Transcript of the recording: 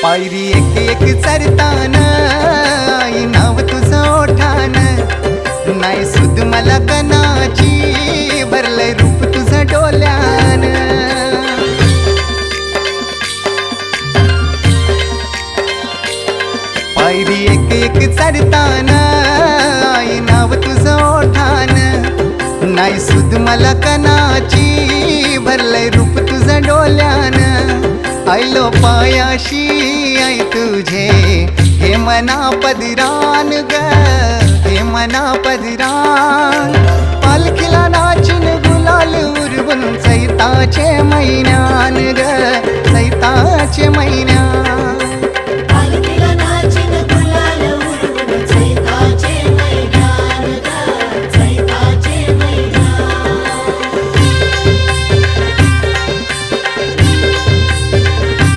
पायरी एक एक चरताना आई नाव तुझं ओठान, नाही सुद मला कनाची भरलंय रूप तुझं डोल्यान. पायरी एक एक चरताना आई नाव तुझं ओठान, नाही सुद मला कनाची भरलंय रूप तुझं डोल्यान. आयलो पायाशी आई तुझे हे मना पदरान ग, हे मना पदरान. पालखीला नाचून गुलाल उरवून चैताचे महिन्यान ग, चैताचे महिन्यान.